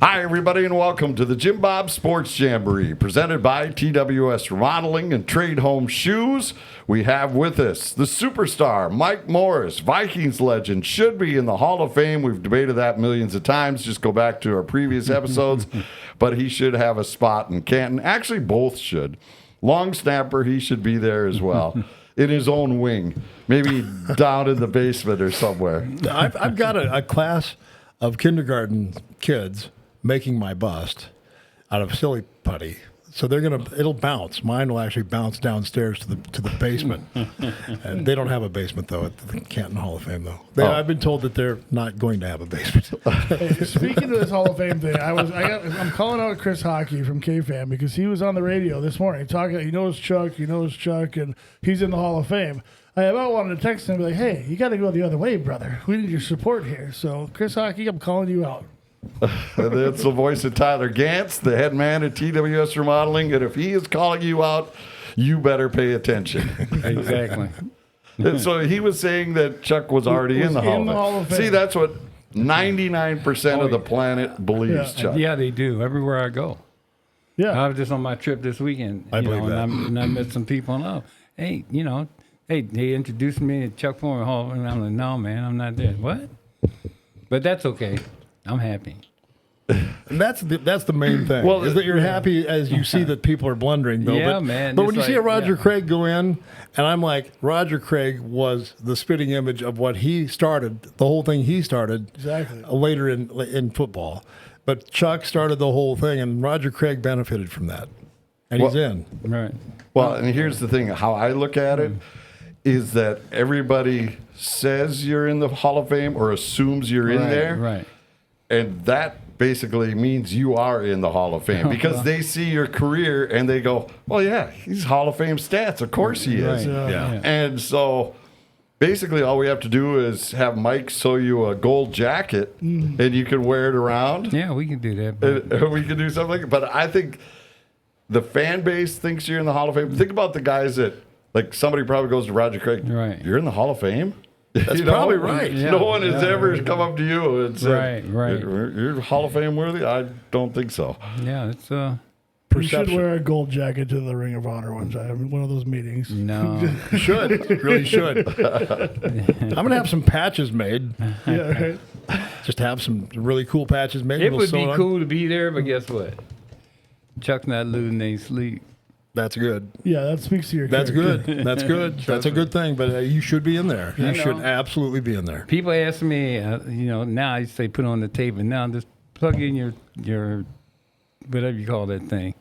Hi, everybody, and welcome to the JimBob Sports Jamboree, presented by TWS Remodeling and Trade Home Shoes. We have with us the superstar, Mike Morris, Vikings legend, should be in the Hall of Fame. We've debated that millions of times. Just go back to our previous episodes. But he should have a spot in Canton. Actually, both should. Long snapper, he should be there as well. In his own wing, maybe down in the basement or somewhere. I've got a class of kindergarten kids making my bust out of silly putty. So it'll bounce. Mine will actually bounce downstairs to the basement. And they don't have a basement though at the Canton Hall of Fame though. I've been told that they're not going to have a basement. Hey, speaking of this Hall of Fame thing, I'm calling out Chris Hockey from KFAN because he was on the radio this morning talking. He knows Chuck, and he's in the Hall of Fame. I about wanted to text him and be like, "Hey, you got to go the other way, brother. We need your support here." So, Chris Hockey, I'm calling you out. That's the voice of Tyler Gantz, the head man at TWS Remodeling. And if he is calling you out, you better pay attention. Exactly. And so he was saying that Chuck was already in the Hall of Fame. See, that's what 99% of the planet believes, Chuck. Yeah, they do. Everywhere I go. Yeah. I was just on my trip this weekend. I believe that. And I met some people. And, they introduced me to Chuck Foreman Hall. And I'm like, no, man, I'm not there. What? But that's okay. I'm happy. And that's the main thing. Well, is that you're happy as you see that people are blundering though. Yeah, man. But when you see a Roger yeah. Craig go in, and I'm like, Roger Craig was the spitting image of what he started, the whole thing he started Exactly. later in football. But Chuck started the whole thing, and Roger Craig benefited from that. And he's in. Right. Well, and here's the thing. How I look at it is that everybody says you're in the Hall of Fame or assumes you're in there. Right. And that basically means you are in the Hall of Fame because they see your career and they go, well, yeah, he's Hall of Fame stats. Of course he is. Right. Yeah. And so basically all we have to do is have Mike sew you a gold jacket and you can wear it around. Yeah, we can do that. But And we can do something like it. But I think the fan base thinks you're in the Hall of Fame. Think about the guys that, like, somebody probably goes to Roger Craig. Right. You're in the Hall of Fame? That's probably right. Yeah. No one has ever come up to you and said, Right. You're Hall of Fame worthy? I don't think so. yeah, it's You should wear a gold jacket to the Ring of Honor one time, one of those meetings. no. You should. Really should. I'm going to have some patches made. Yeah, right. Just have some really cool patches made. It We'll would sew be on. cool to be there, but guess what? Chuck's not losing any sleep. That's good. Yeah, that speaks to your That's character. good. That's good. That's a good thing. But you should be in there. You I should know. absolutely be in there. People ask me, now I say put on the tape, and now just plug in your whatever you call that thing.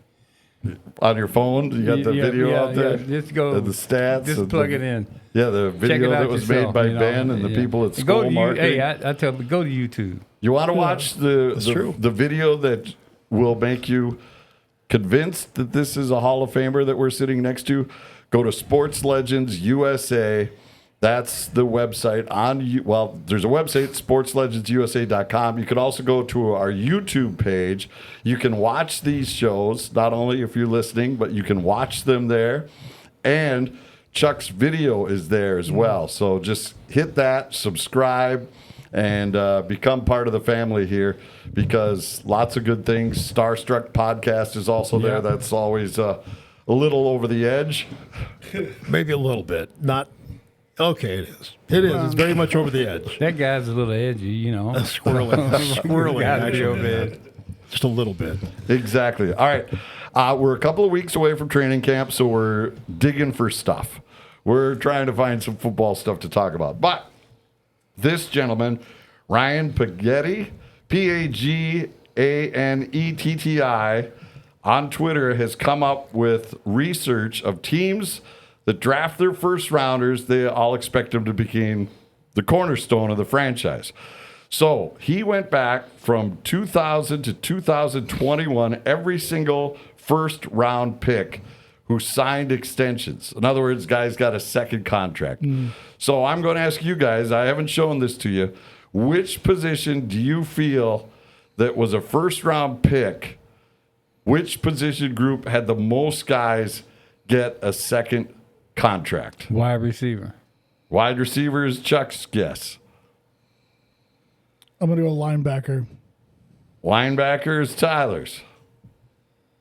On your phone, you got the video out there? Yeah, just go. The stats? Just and plug the- it in. Yeah, the Check video it out that was yourself, made by you know. Ben and the Yeah. people at Go School to Marketing. Hey, I tell them, go to YouTube. You want to watch the video that will make you convinced that this is a Hall of Famer that we're sitting next to? Go to Sports Legends USA. That's the website there's a website, sportslegendsusa.com. You can also go to our YouTube page. You can watch these shows, not only if you're listening, but you can watch them there. And Chuck's video is there as well. So just hit that, subscribe, and become part of the family here because lots of good things. Starstruck Podcast is also there. That's always a little over the edge. Maybe a little bit. Not. Okay, it is. It is. It's very much over the edge. That guy's a little edgy, Squirrely. Gotta be actually. over there. Just a little bit. Exactly. All right. We're a couple of weeks away from training camp, so we're digging for stuff. We're trying to find some football stuff to talk about. But this gentleman, Ryan Pagetti, Pagannetti, on Twitter, has come up with research of teams that draft their first rounders. They all expect them to become the cornerstone of the franchise. So he went back from 2000 to 2021, every single first round pick who signed extensions. In other words, guys got a second contract. So I'm going to ask you guys, I haven't shown this to you, which position do you feel that was a first round pick? Which position group had the most guys get a second contract? Wide receiver. Wide receivers, Chuck's guess. I'm going to go linebacker. Linebackers, Tyler's.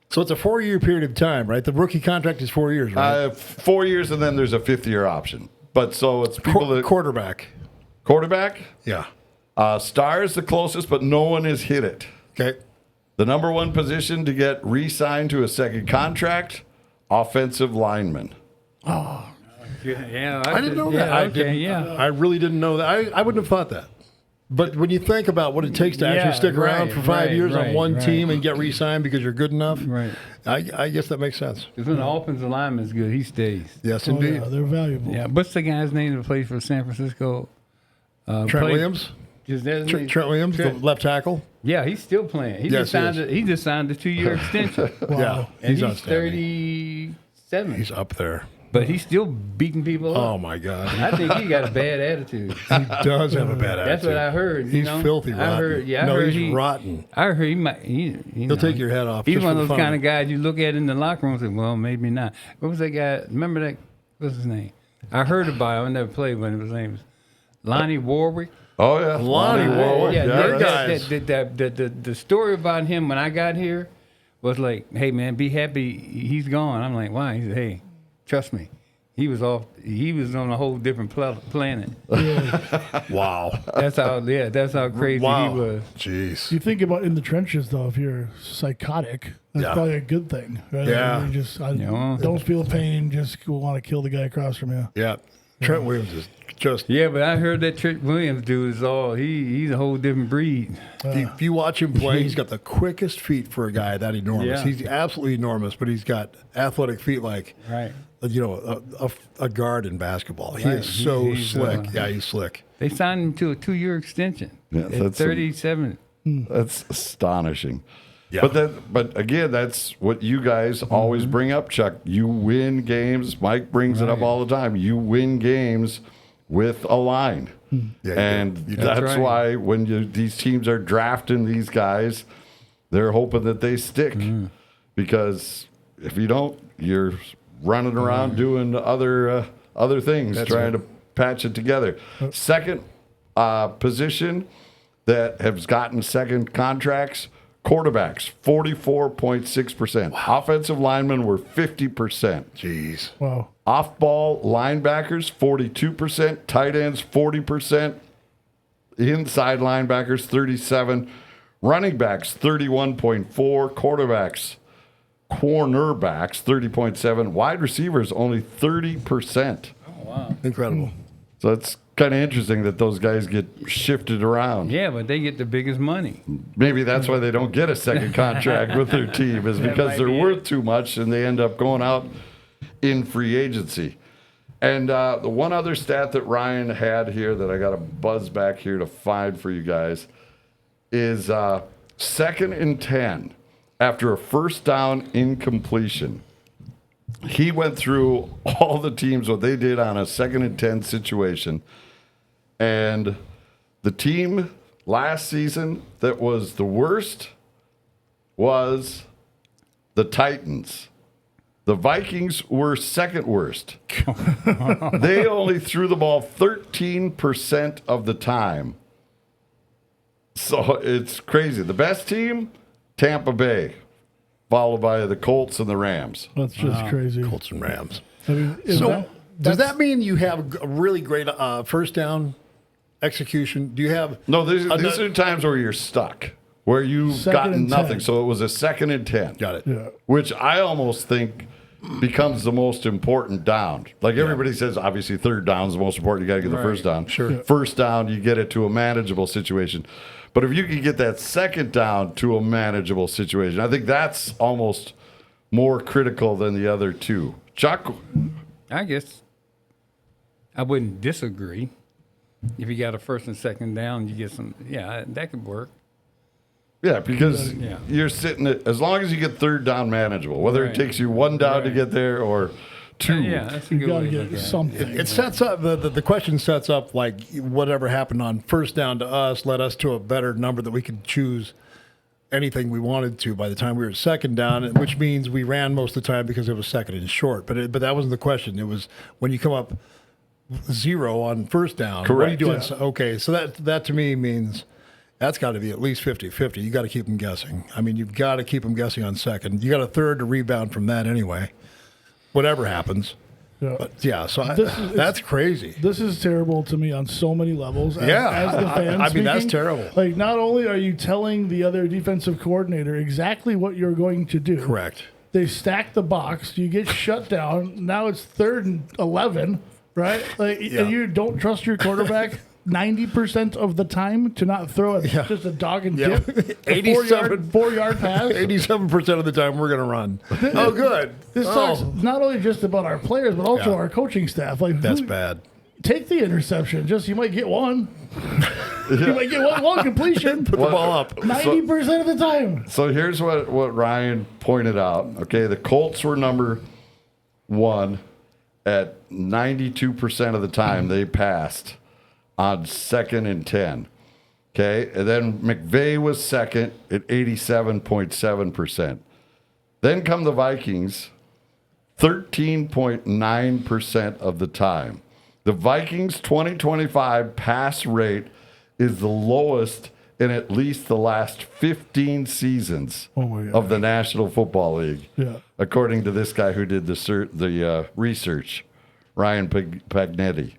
So it's a 4-year period of time, right? The rookie contract is 4 years, right? 4 years, and then there's a 5th-year option. But so it's people that Quarterback. quarterback. Yeah. Star's the closest, but no one has hit it. Okay. The number one position to get re-signed to a second contract, offensive lineman. Yeah, I didn't know that. I really didn't know that. I wouldn't have thought that. But when you think about what it takes to actually stick around for 5 years on one team and get re-signed because you're good enough, I guess that makes sense. Because when the offensive lineman is good, he stays. Yes, indeed. Yeah, they're valuable. Yeah, what's the guy's name that plays for San Francisco? Trent Williams? Trent Williams, the left tackle? Yeah, he's still playing. He just signed a 2-year extension. Wow. Yeah, and he's 37. He's up there. But he's still beating people up. Oh, my God. I think he got a bad attitude. He does have a bad attitude. That's what I heard. He's filthy rotten. I heard he's rotten. I heard he might. He'll take your head off. He's just one of for those kind of guys you look at in the locker room and say, well, maybe not. What was that guy? Remember that? What's his name? I heard about him. I never played with him. His name was Lonnie Warwick. Oh, yeah. Lonnie Warwick. The story about him when I got here was like, hey, man, be happy he's gone. I'm like, why? He said, hey, trust me. He was on a whole different planet. Wow. That's how crazy he was. Jeez. You think about in the trenches, though, if you're psychotic, that's probably a good thing. Right? Yeah. You just don't feel pain, just want to kill the guy across from you. Yeah. Trent Williams is just... Yeah, but I heard that Trent Williams dude is he's a whole different breed. If you watch him play, he's got the quickest feet for a guy that enormous. Yeah. He's absolutely enormous, but he's got athletic feet like... Right. A guard in basketball. He is so slick. He's slick. They signed him to a 2-year extension at 37. That's astonishing. Yeah. But again, that's what you guys always bring up, Chuck. You win games. Mike brings it up all the time. You win games with a line. Yeah, and that's why when these teams are drafting these guys, they're hoping that they stick. Because if you don't, you're running around doing other things, trying to patch it together. Second position that has gotten second contracts, quarterbacks, 44.6%. Wow. Offensive linemen were 50%. Jeez. Wow. Off-ball linebackers, 42%. Tight ends, 40%. Inside linebackers, 37%. Running backs, 31.4%. Cornerbacks, 30.7%. Wide receivers, only 30%. Oh, wow. Incredible. So it's kind of interesting that those guys get shifted around. Yeah, but they get the biggest money. Maybe that's why they don't get a second contract with their team, is because they're worth too much and they end up going out in free agency. And the one other stat that Ryan had here that I got to buzz back here to find for you guys is 2nd and 10 after a first down incompletion. He went through all the teams, what they did on a 2nd and 10 situation. And the team last season that was the worst was the Titans. The Vikings were second worst. They only threw the ball 13% of the time. So it's crazy. The best team, Tampa Bay, followed by the Colts and the Rams. That's just crazy. Colts and Rams. I mean, does that mean you have a really great first down execution? Do you have... No, these are times where you're stuck, where you've gotten nothing. 10. So it was a 2nd and 10. Got it. Yeah. Which I almost think becomes the most important down. Like everybody says, obviously third down is the most important. You got to get the first down. Sure. Yeah. First down, you get it to a manageable situation. But if you can get that second down to a manageable situation, I think that's almost more critical than the other two. Chuck? I guess I wouldn't disagree. If you got a first and second down, you get some, that could work. Yeah, because you're sitting at, as long as you get third down manageable, whether it takes you one down to get there or two. Yeah, that's a good way to get look at something. It sets up, the question sets up like whatever happened on first down to us led us to a better number that we could choose anything we wanted to by the time we were second down, which means we ran most of the time because it was second and short. But that wasn't the question. It was when you come up 0 on first down. Correct. What are you doing? Yeah. Okay, so that to me means, That's got to be at least 50-50. You got to keep them guessing. I mean, you've got to keep them guessing on second. You got a third to rebound from that anyway, whatever happens. Yeah. But yeah, so that's crazy. This is terrible to me on so many levels. As the fan I mean, that's speaking. terrible. Like, not only are you telling the other defensive coordinator exactly what you're going to do. Correct. They stack the box. You get shut down. Now it's 3rd and 11, right? Like, and you don't trust your quarterback 90% of the time to not throw just a dog and dip. 4-yard pass. 87% of the time we're going to run. Oh, good. This talks not only just about our players, but also our coaching staff. Like, that's bad. Take the interception. You might get one. You might get one completion. Put the ball up 90% of the time. So here's what Ryan pointed out. Okay, the Colts were number 1 at 92% of the time they passed on 2nd and 10. Okay, and then McVay was second at 87.7%. Then come the Vikings, 13.9% of the time. The Vikings' 2025 pass rate is the lowest in at least the last 15 seasons of the National Football League, according to this guy who did the research, Ryan Pagnetti.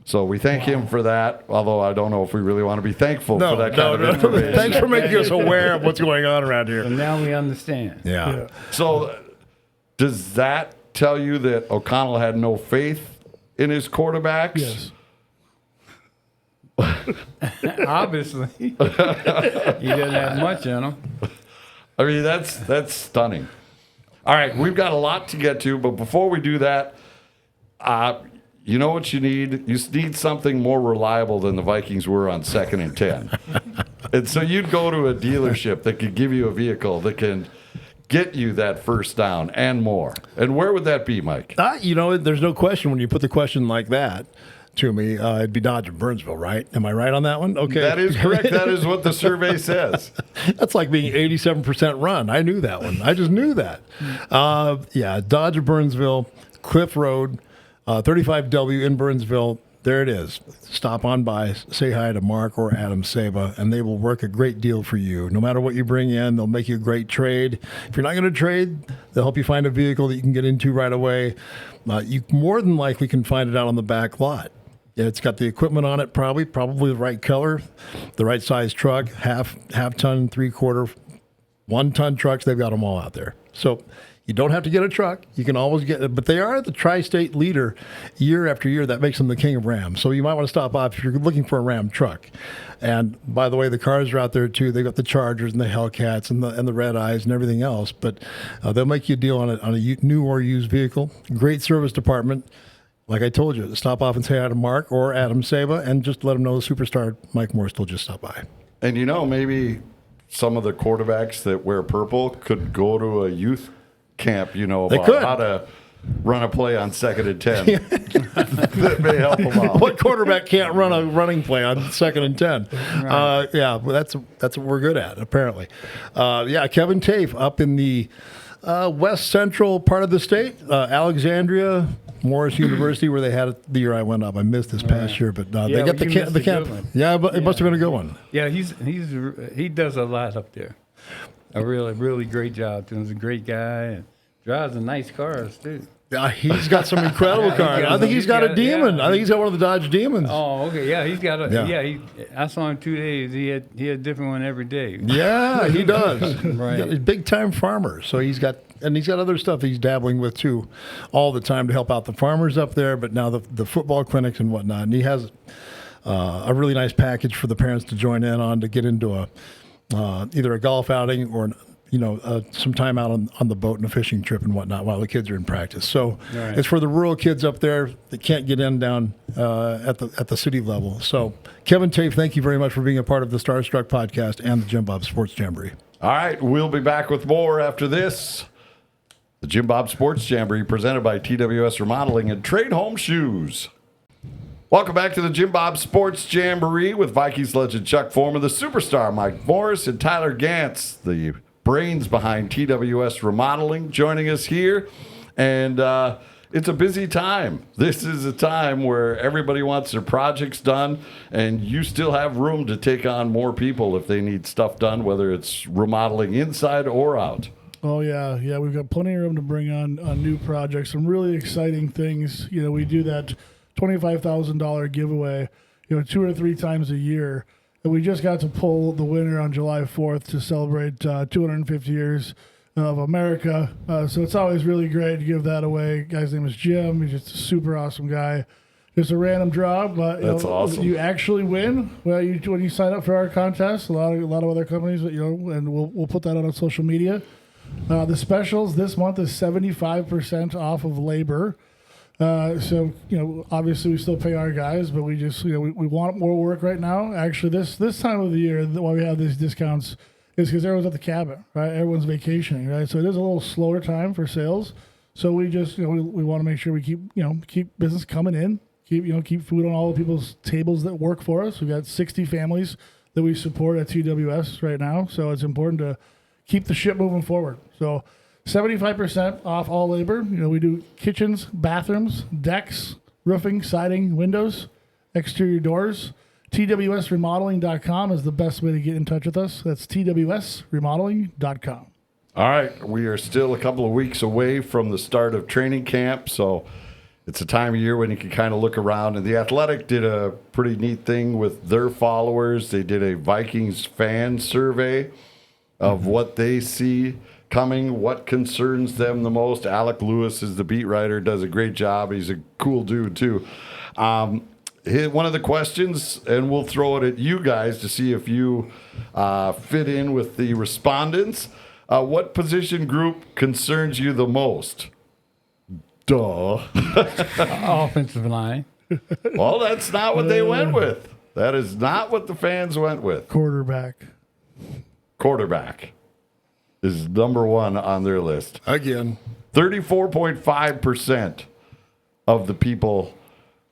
So we thank him for that, although I don't know if we really want to be thankful for that kind of information. Thanks for making us aware of what's going on around here. And now we understand. Yeah. So does that tell you that O'Connell had no faith in his quarterbacks? Yes. Obviously. He doesn't have much in him. I mean, that's stunning. All right, we've got a lot to get to, but before we do that, you know what you need? You need something more reliable than the Vikings were on 2nd and 10. And so you'd go to a dealership that could give you a vehicle that can get you that first down and more. And where would that be, Mike? There's no question when you put the question like that to me, it'd be Dodge in Burnsville, right? Am I right on that one? Okay. That is correct. That is what the survey says. That's like being 87% run. I knew that one. I just knew that. Dodge of Burnsville, Cliff Road, 35W in Burnsville. There it is. Stop on by, say hi to Mark or Adam Saba, and they will work a great deal for you. No matter what you bring in, they'll make you a great trade. If you're not going to trade, they'll help you find a vehicle that you can get into right away. You more than likely can find it out on the back lot. It's got the equipment on it, probably the right color, the right size truck, half ton, 3/4, 1 ton trucks. They've got them all out there. So you don't have to get a truck. You can always get it. But they are the tri-state leader year after year. That makes them the king of Ram. So you might want to stop off if you're looking for a Ram truck. And by the way, the cars are out there too. They've got the Chargers and the Hellcats and the Red Eyes and everything else. But they'll make you a deal on a new or used vehicle. Great service department. Like I told you, stop off and say hi to Mark or Adam Saba and just let them know the superstar Mike Morris will just stop by. And maybe some of the quarterbacks that wear purple could go to a youth camp, about how to run a play on 2nd and 10. That may help them out. What quarterback can't run a running play on 2nd and 10? Right. That's what we're good at, apparently. Kevin Tafe up in the west central part of the state, Alexandria, Morris University, where they had it the year I went up. I missed this past year, but they got the camp. Yeah, but it must have been a good one. Yeah, he does a lot up there. A really, really great job. He's a great guy and drives a nice cars too. He's got some incredible cars. I think he's got a Demon. I think he's got one of the Dodge Demons. Oh, okay. Yeah, he's got a. I saw him 2 days. He had a different one every day. Yeah, he does. Right. He's a big time farmer, so he's got other stuff he's dabbling with too, all the time to help out the farmers up there. But now the football clinics and whatnot, and he has a really nice package for the parents to join in on to get into either a golf outing or some time out on the boat and a fishing trip and whatnot while the kids are in practice. So It's for the rural kids up there that can't get in down at the city level. So Kevin Tafe, thank you very much for being a part of the Starstruck podcast and the JimBob Sports Jamboree. All right, we'll be back with more after this. The JimBob Sports Jamboree presented by TWS Remodeling and Trade Home Shoes. Welcome back to the JimBob Sports Jamboree with Vikings legend Chuck Foreman, the superstar Mike Morris, and Tyler Gantz, the brains behind TWS Remodeling, joining us here. And it's a busy time. This is a time where everybody wants their projects done, and you still have room to take on more people if they need stuff done, whether it's remodeling inside or out. Oh, yeah. We've got plenty of room to bring on new projects, some really exciting things. We do that $25,000 giveaway, 2 or 3 times a year. And we just got to pull the winner on July 4th to celebrate 250 years of America. So it's always really great to give that away. Guy's name is Jim. He's just a super awesome guy. Just a random draw, but that's awesome. You actually win. Well, when you sign up for our contest, a lot of other companies, and we'll put that on social media. The specials this month is 75% off of labor. So obviously we still pay our guys, but we just we want more work right now. Actually, this time of the year, why we have these discounts is because everyone's at the cabin, right? Everyone's vacationing, right? So it is a little slower time for sales. So we just we want to make sure we keep business coming in, keep food on all the people's tables that work for us. We've got 60 families that we support at TWS right now, so it's important to keep the ship moving forward. So 75% off all labor. We do kitchens, bathrooms, decks, roofing, siding, windows, exterior doors. TWSremodeling.com is the best way to get in touch with us. That's TWSremodeling.com. All right. We are still a couple of weeks away from the start of training camp, so it's a time of year when you can kind of look around. And the Athletic did a pretty neat thing with their followers. They did a Vikings fan survey of what they see coming, what concerns them the most. Alec Lewis is the beat writer, does a great job. He's a cool dude, too. One of the questions, and we'll throw it at you guys to see if you fit in with the respondents. What position group concerns you the most? Duh. Offensive line. Well, that's not what they went with. That is not what the fans went with. Quarterback is number one on their list. Again. 34.5% of the people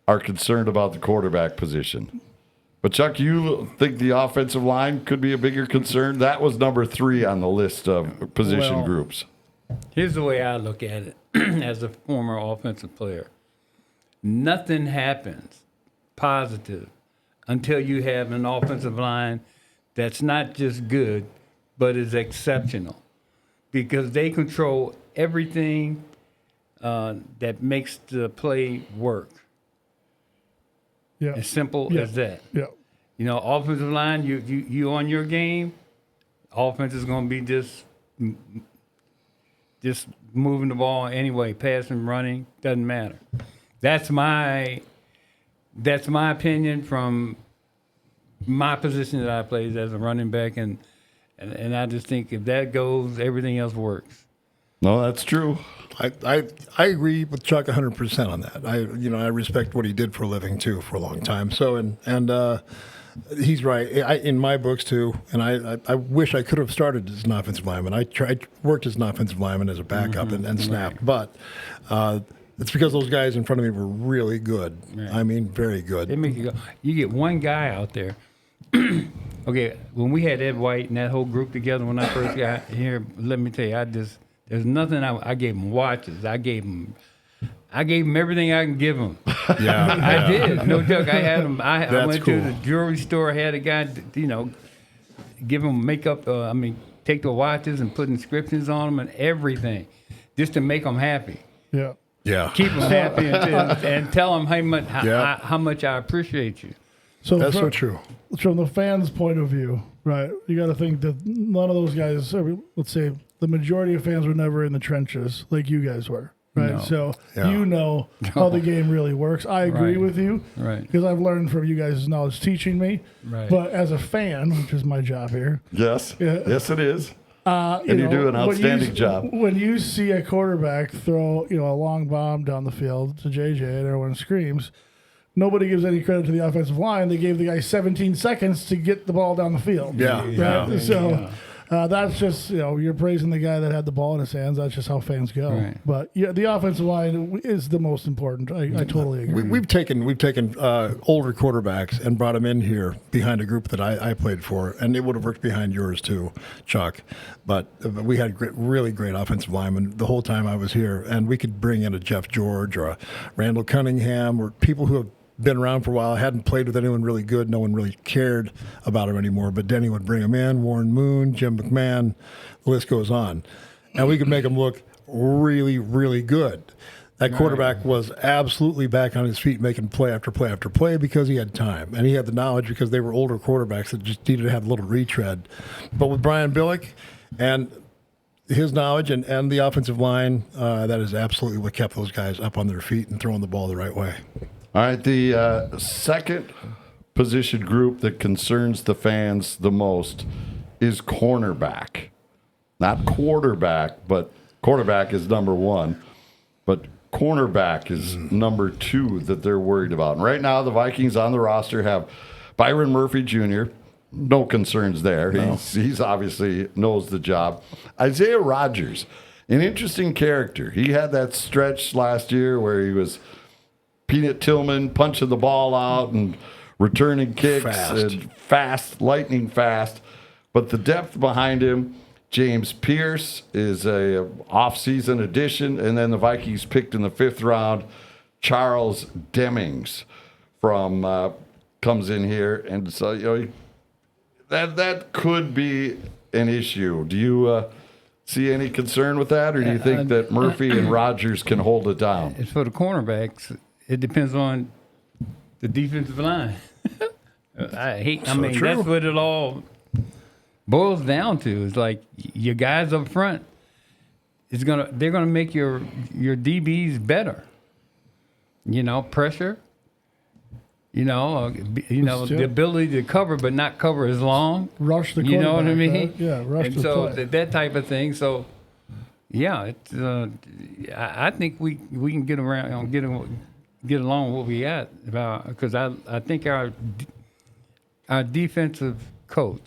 are concerned about the quarterback position. But, Chuck, you think the offensive line could be a bigger concern? That was number 3 on the list of position groups. Here's the way I look at it as a former offensive player. Nothing happens positive until you have an offensive line that's not just good, but is exceptional, because they control everything that makes the play work. Yeah. As simple as that. Yeah. Offensive line, you on your game, offense is going to be just moving the ball anyway, passing, running, doesn't matter. That's my opinion from my position that I played as a running back, and I just think if that goes, everything else works. No, that's true. I agree with Chuck 100% on that. I respect what he did for a living too for a long time. So and he's right. In my books too, and I wish I could have started as an offensive lineman. I worked as an offensive lineman as a backup and snapped, but it's because those guys in front of me were really good. Right. I mean, very good. They make you go. You get one guy out there. Okay, when we had Ed White and that whole group together when I first got here, let me tell you, there's nothing. I gave them watches. I gave them everything I can give them. Yeah, I did. No joke. I had them. I went cool. to the jewelry store. Had a guy, give them makeup. Take the watches and put inscriptions on them and everything, just to make them happy. Yeah. Yeah. Keep them happy and tell them how much I appreciate you. So that's so true. From the fans' point of view, right? You got to think that none of those guys, let's say the majority of fans were never in the trenches like you guys were, right? No. So how the game really works. I agree with you, right? Because I've learned from you guys' knowledge teaching me. Right. But as a fan, which is my job here, yes, yes, it is. And you do an outstanding job. When you see a quarterback throw, a long bomb down the field to JJ and everyone screams, nobody gives any credit to the offensive line. They gave the guy 17 seconds to get the ball down the field. Yeah. Right? So, That's just, you're praising the guy that had the ball in his hands. That's just how fans go. Right. But yeah, the offensive line is the most important. I totally agree. We've taken older quarterbacks and brought them in here behind a group that I played for, and it would have worked behind yours too, Chuck. But we had really great offensive linemen the whole time I was here, and we could bring in a Jeff George or a Randall Cunningham or people who have been around for a while, hadn't played with anyone really good. No one really cared about him anymore. But Denny would bring him in, Warren Moon, Jim McMahon, the list goes on. And we could make him look really, really good. That quarterback was absolutely back on his feet making play after play after play because he had time. And he had the knowledge because they were older quarterbacks that just needed to have a little retread. But with Brian Billick and his knowledge and the offensive line, that is absolutely what kept those guys up on their feet and throwing the ball the right way. All right, the second position group that concerns the fans the most is cornerback. Not quarterback, but quarterback is number one. But cornerback is number two that they're worried about. And right now, the Vikings on the roster have Byron Murphy Jr., no concerns there. No. He's obviously knows the job. Isaiah Rodgers, an interesting character. He had that stretch last year where he was Peanut Tillman punching the ball out and returning kicks fast, lightning fast. But the depth behind him, James Pierce is a off-season addition, and then the Vikings picked in the 5th round Charles Demings from comes in here, and so that could be an issue. Do you see any concern with that, or do you think that Murphy and Rodgers can hold it down? As for the cornerbacks, it depends on the defensive line. That's what it all boils down to. It's like your guys up front they're gonna make your DBs better. Pressure. The ability to cover but not cover as long. Rush the quarterback. You know what I mean? Right? Yeah, rush and the so play. That type of thing. So yeah, it's I think we can get around get along with what we got because I think our defensive coach,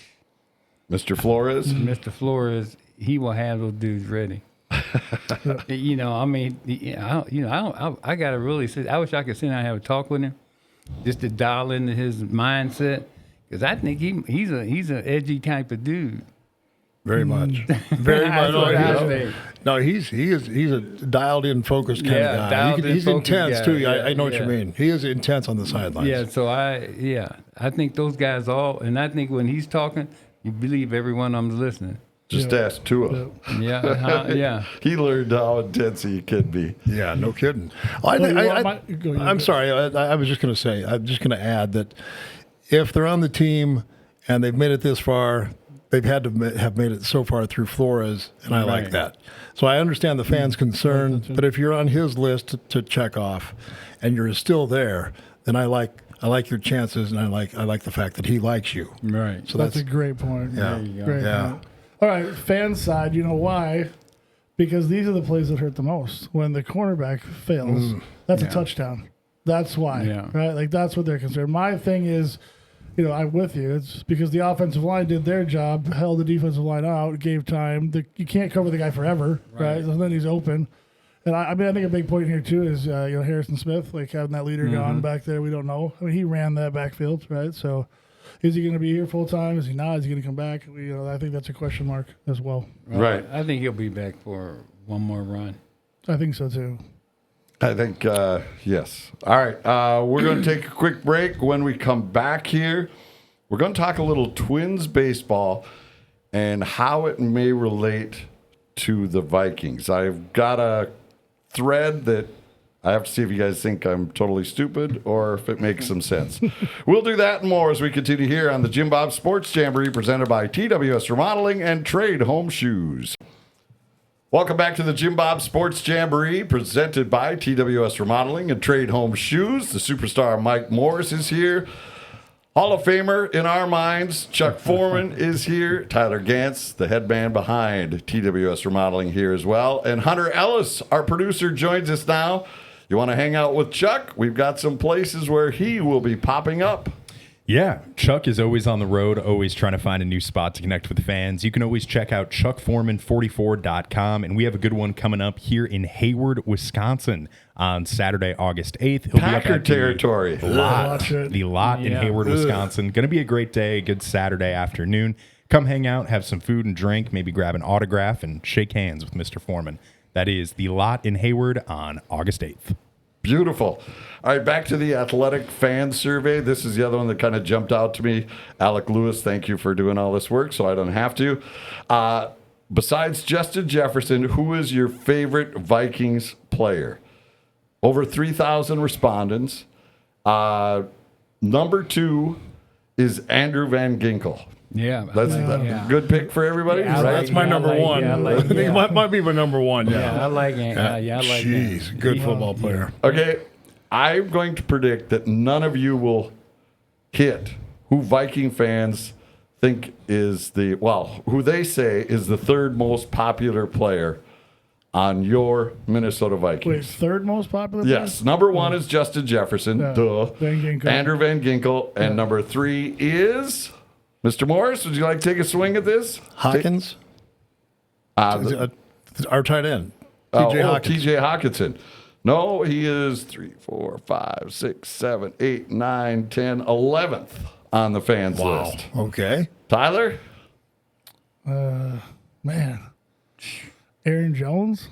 Mr. Flores, he will have those dudes ready. I gotta really sit. I wish I could sit down and have a talk with him, just to dial into his mindset, because I think he's an edgy type of dude. Very much. Very much. No, he's a dialed in, focused kind of guy. He's intense guy. Too. I know what you mean. He is intense on the sidelines. Yeah. So I think those guys and I think when he's talking, you believe every one of them's listening. Just ask Tua. Yeah. He learned how intense he can be. Yeah, no kidding. I'm sorry. I was just going to say. I'm just going to add that if they're on the team and they've made it this far, they've had to have made it so far through Flores, and I like that. So I understand the fans' concern, but if you're on his list to check off, and you're still there, then I like your chances, and I like the fact that he likes you. Right. So that's a great point. Yeah. Great point. All right, fan side, you know why? Because these are the plays that hurt the most. When the cornerback fails, that's a touchdown. That's why. Yeah. Right? Like, that's what they're concerned. My thing is, I'm with you. It's because the offensive line did their job, held the defensive line out, gave time. You can't cover the guy forever, right? So then he's open. And I think a big point here too is Harrison Smith, like having that leader gone back there. We don't know. I mean, he ran that backfield, right? So is he going to be here full time? Is he not? Is he going to come back? I think that's a question mark as well. Right. I think he'll be back for one more run. I think so too. I think, yes. All right. We're going to take a quick break. When we come back here, we're going to talk a little Twins baseball and how it may relate to the Vikings. I've got a thread that I have to see if you guys think I'm totally stupid or if it makes some sense. We'll do that and more as we continue here on the JimBob Sports Jamboree presented by TWS Remodeling and Trade Home Shoes. Welcome back to the JimBob Sports Jamboree presented by TWS Remodeling and Trade Home Shoes. The superstar Mike Morris is here. Hall of Famer in our minds, Chuck Foreman is here. Tyler Gantz, the head man behind TWS Remodeling, here as well. And Hunter Ellis, our producer, joins us now. You want to hang out with Chuck? We've got some places where he will be popping up. Yeah, Chuck is always on the road, always trying to find a new spot to connect with fans. You can always check out chuckforeman44.com, and we have a good one coming up here in Hayward, Wisconsin on Saturday, August 8th. He'll Packer be up at territory. the lot in Hayward, Wisconsin. Going to be a great day, good Saturday afternoon. Come hang out, have some food and drink, maybe grab an autograph and shake hands with Mr. Foreman. That is the lot in Hayward on August 8th. Beautiful. All right, back to the athletic fan survey. This is the other one that kind of jumped out to me. Alec Lewis, thank you for doing all this work so I don't have to. Besides Justin Jefferson, who is your favorite Vikings player? Over 3,000 respondents. Number 2 is Andrew Van Ginkel. Yeah. That's a good pick for everybody, Yeah, right? That's my number one. I think it might be my number one. Yeah, I like it. I like Jeez, good football player. Okay, I'm going to predict that none of you will hit who Viking fans think is who they say is the third most popular player on your Minnesota Vikings. Wait, third most popular? Yes, number 1 is Justin Jefferson. Duh. Van Ginkel. Andrew Van Ginkel. And number 3 is Mr. Morris. Would you like to take a swing at this? Hawkins, our tight end. TJ Hawkins. TJ Hawkinson. No, he is 3, 4, 5, 6, 7, 8, 9, 10, 11th on the fans list. Okay. Tyler? Man. Aaron Jones?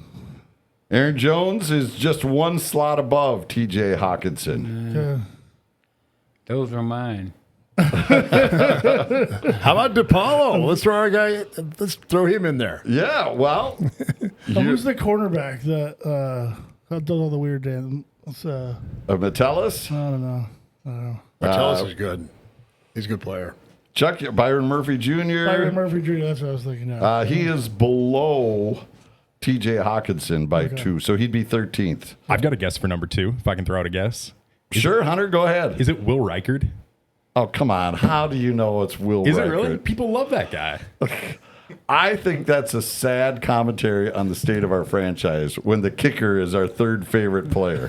Aaron Jones is just one slot above TJ Hawkinson. Those are mine. How about DePaulo? Let's throw him in there. Yeah, well. Who's the cornerback that does all the weird dance? Metellus? I don't know. Martellus is good. He's a good player. Chuck, Byron Murphy Jr. Byron Murphy Jr., that's what I was thinking of. He is below TJ Hawkinson by 2, so he'd be 13th. I've got a guess for number 2, if I can throw out a guess. Sure, Hunter, go ahead. Is it Will Reichard? Oh, come on. How do you know it's Will Is Reichard? it really? People love that guy. I think that's a sad commentary on the state of our franchise when the kicker is our third favorite player.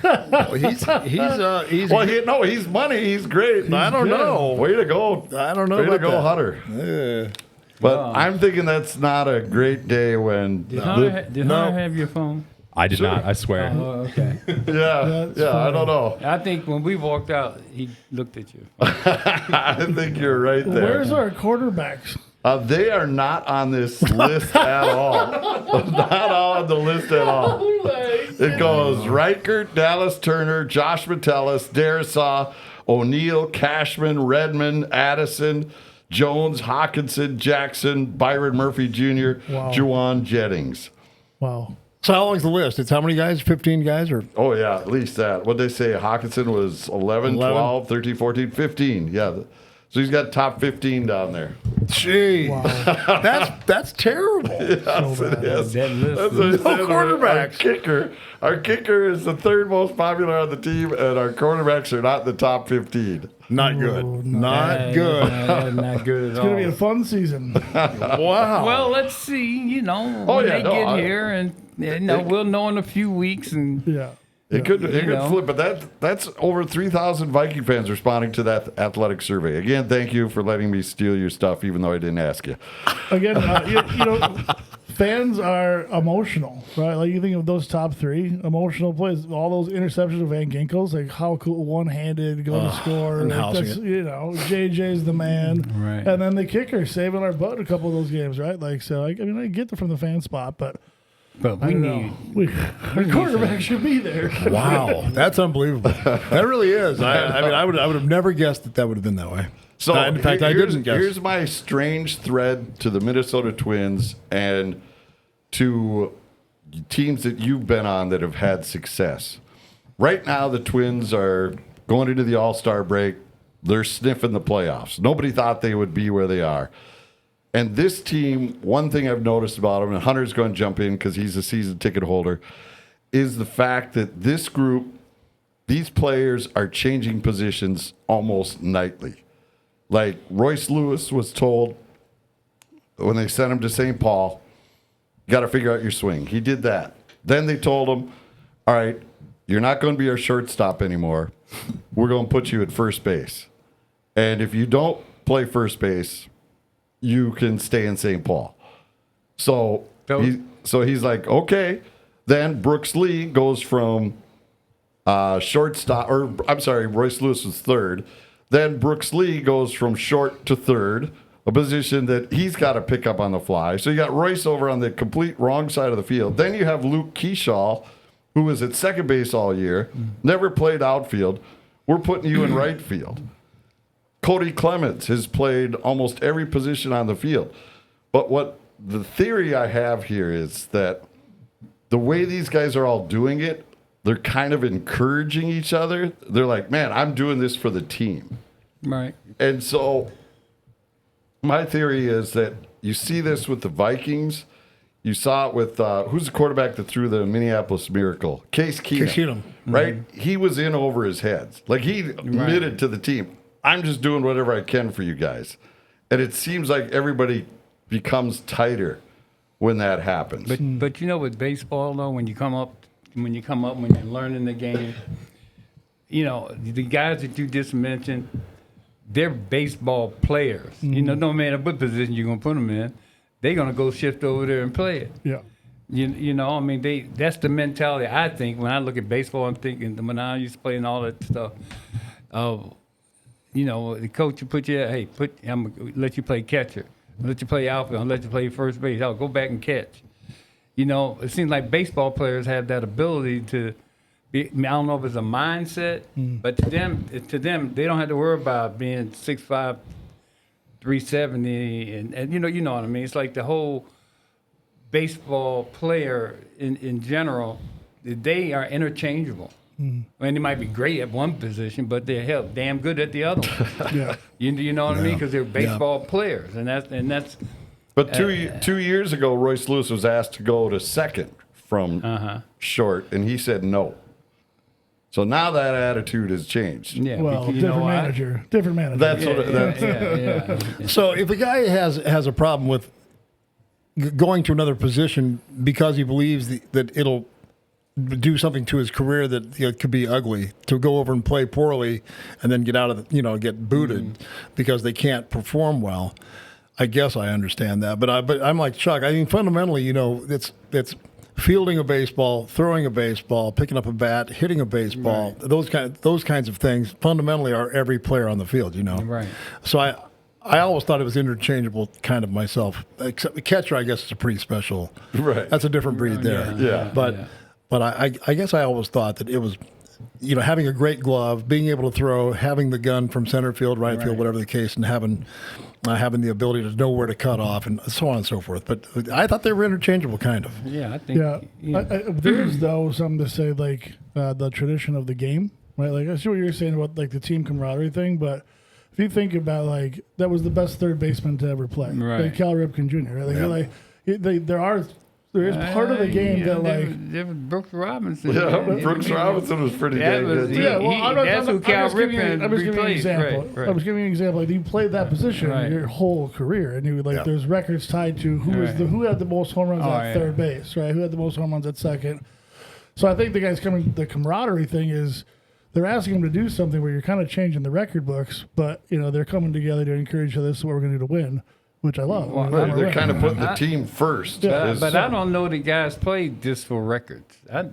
He's Well, he's money. He's great. I don't know. Way to go. I don't know Way to about go, that. Hunter. But I'm thinking that's not a great day when. Did Hunter have your phone? I did not, I swear. Oh, okay. I don't know. I think when we walked out, he looked at you. I think you're right there. Where's our quarterbacks? They are not on this list at all. Not on the list at all. It goes Reichert, Dallas Turner, Josh Metellus, Darisaw, O'Neal, Cashman, Redmond, Addison, Jones, Hawkinson, Jackson, Byron Murphy Jr., Juwan Jennings. Wow. So how long's the list? It's how many guys? 15 guys? Or Oh, yeah, at least that. What'd they say? Hawkinson was 11, 12, 13, 14, 15. Yeah. So he's got top 15 down there. Gee, that's terrible. Yes, it is. That list That's what I No said. quarterbacks. Our kicker is the third most popular on the team, and our quarterbacks are not in the top 15. Not good. Not good. Not good at It's all. going to be a fun season. Wow. Well, let's see. When they get here, and we'll know in a few weeks. And Yeah. It could know. flip, but that's over 3,000 Viking fans responding to that athletic survey. Again, thank you for letting me steal your stuff, even though I didn't ask you. Again, fans are emotional, right? Like you think of those top 3 emotional plays, all those interceptions of Van Ginkel's, like how cool, one-handed, going to score. and Like housing that's, it. JJ's the man, Right. And then the kicker saving our butt in a couple of those games, right? Like so, I get it from the fan spot, but but I we don't need. know. Our quarterback should be there. Wow, that's unbelievable. That really is. I would have never guessed that would have been that way. So, In fact, I didn't guess. Here's my strange thread to the Minnesota Twins and to teams that you've been on that have had success. Right now, the Twins are going into the All-Star break. They're sniffing the playoffs. Nobody thought they would be where they are. And this team, one thing I've noticed about them, and Hunter's going to jump in because he's a season ticket holder, is the fact that this group, these players are changing positions almost nightly. Like Royce Lewis was told when they sent him to St. Paul, you got to figure out your swing. He did that. Then they told him, all right, you're not going to be our shortstop anymore. We're going to put you at first base. And if you don't play first base, you can stay in St. Paul. So he's like, okay. Then Brooks Lee goes from shortstop, or I'm sorry, Royce Lewis was third. Then Brooks Lee goes from short to third, a position that he's got to pick up on the fly. So you got Royce over on the complete wrong side of the field. Then you have Luke Keyshaw, who was at second base all year, never played outfield. We're putting you in right field. Cody Clemens has played almost every position on the field. But what the theory I have here is that the way these guys are all doing it, they're kind of encouraging each other. They're like, man, I'm doing this for the team. Right. And so my theory is that you see this with the Vikings. You saw it with, who's the quarterback that threw the Minneapolis Miracle? Case Keenum. Right? Mm-hmm. He was in over his heads. Like, he admitted to the team, I'm just doing whatever I can for you guys. And it seems like everybody becomes tighter when that happens. But you know, with baseball, though, when you're learning the game, you know, the guys that you just mentioned, they're baseball players. Mm-hmm. You know, no matter what position you're going to put them in, they're going to go shift over there and play it. Yeah. You know, I mean, that's the mentality, I think. When I look at baseball, I'm thinking, when I used to play and all that stuff, you know, the coach will put you, I'm going to let you play catcher. I'll let you play outfield. I'll let you play first base. I'll go back and catch. You know, it seems like baseball players have that ability to be, I don't know if it's a mindset, but to them, they don't have to worry about being 6'5", 370, and you know what I mean. It's like the whole baseball player in general, they are interchangeable. And they might be great at one position, but they're damn good at the other one. Yeah. You know what I mean? Because they're baseball players, and that's. But 2 years ago, Royce Lewis was asked to go to second from short, and he said no. So now that attitude has changed. Yeah, well, different manager. That's what. So if a guy has a problem with going to another position because he believes that it'll do something to his career that could be ugly, to go over and play poorly and then get out of get booted because they can't perform well, I guess I understand that. But I'm like Chuck. I mean, fundamentally, it's fielding a baseball, throwing a baseball, picking up a bat, hitting a baseball. Right. Those kinds of things fundamentally are every player on the field. Right. So I always thought it was interchangeable, kind of myself. Except the catcher, I guess, is a pretty special. Right. That's a different breed there. Yeah. But I guess I always thought that it was, having a great glove, being able to throw, having the gun from center field, right field, whatever the case, and having the ability to know where to cut off and so on and so forth. But I thought they were interchangeable, kind of. Yeah, I think. Yeah. There is, though, something to say, like the tradition of the game, right? Like, I see what you're saying about, like, the team camaraderie thing, but if you think about, like, that was the best third baseman to ever play, like Cal Ripken Jr., right? There is part of the game that, like... Brooks Robinson. Yeah, Brooks Robinson was pretty good. That's who Cal Ripken I'm just giving you an example. Right. I was giving you an example. Like, you played that position your whole career, and there's records tied to who had the most home runs at third base, right? Who had the most home runs at second. So I think the camaraderie thing is they're asking them to do something where you're kind of changing the record books, but, they're coming together to encourage each other. This is what we're going to do to win. Which I love. Well, they're kind of putting the team first. Yeah, but I don't know the guys play just for records. I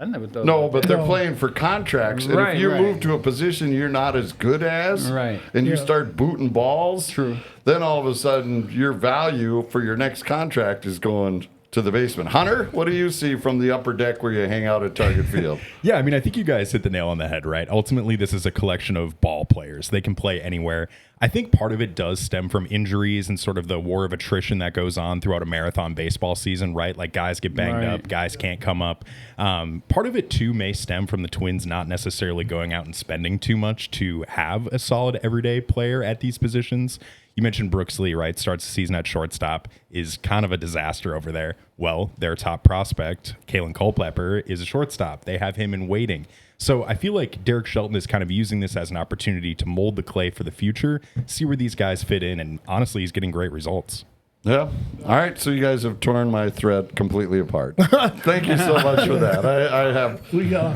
never thought. No, but they're playing for contracts. And if you move to a position you're not as good as, and you start booting balls, then all of a sudden your value for your next contract is going to the basement. Hunter, what do you see from the upper deck where you hang out at Target Field? Yeah, I mean, I think you guys hit the nail on the head, right? Ultimately, this is a collection of ball players. They can play anywhere. I think part of it does stem from injuries and sort of the war of attrition that goes on throughout a marathon baseball season, right? Like, guys get banged up, guys can't come up. Part of it, too, may stem from the Twins not necessarily going out and spending too much to have a solid everyday player at these positions. You mentioned Brooks Lee, right? Starts the season at shortstop, is kind of a disaster over there. Well, their top prospect, Kalen Culpepper, is a shortstop. They have him in waiting. So I feel like Derek Shelton is kind of using this as an opportunity to mold the clay for the future, see where these guys fit in, and honestly, he's getting great results. Yeah. All right. So you guys have torn my thread completely apart. Thank you so much for that. I have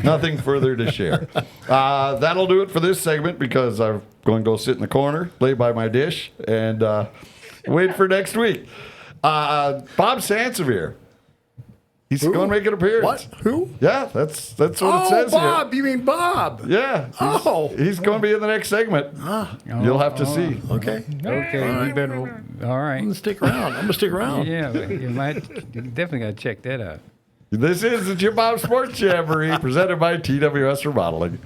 nothing further to share. That'll do it for this segment because I'm going to go sit in the corner, lay by my dish, and wait for next week. Bob Sansevier. He's going to make an appearance. What? Who? Yeah, that's what it says Bob. here. You mean Bob? Yeah. He's going to be in the next segment. You'll have to see. Okay. Okay, we better. All right. I'm going to stick around. Yeah, you definitely got to check that out. This is the JimBob Sports Jamboree presented by TWS Remodeling.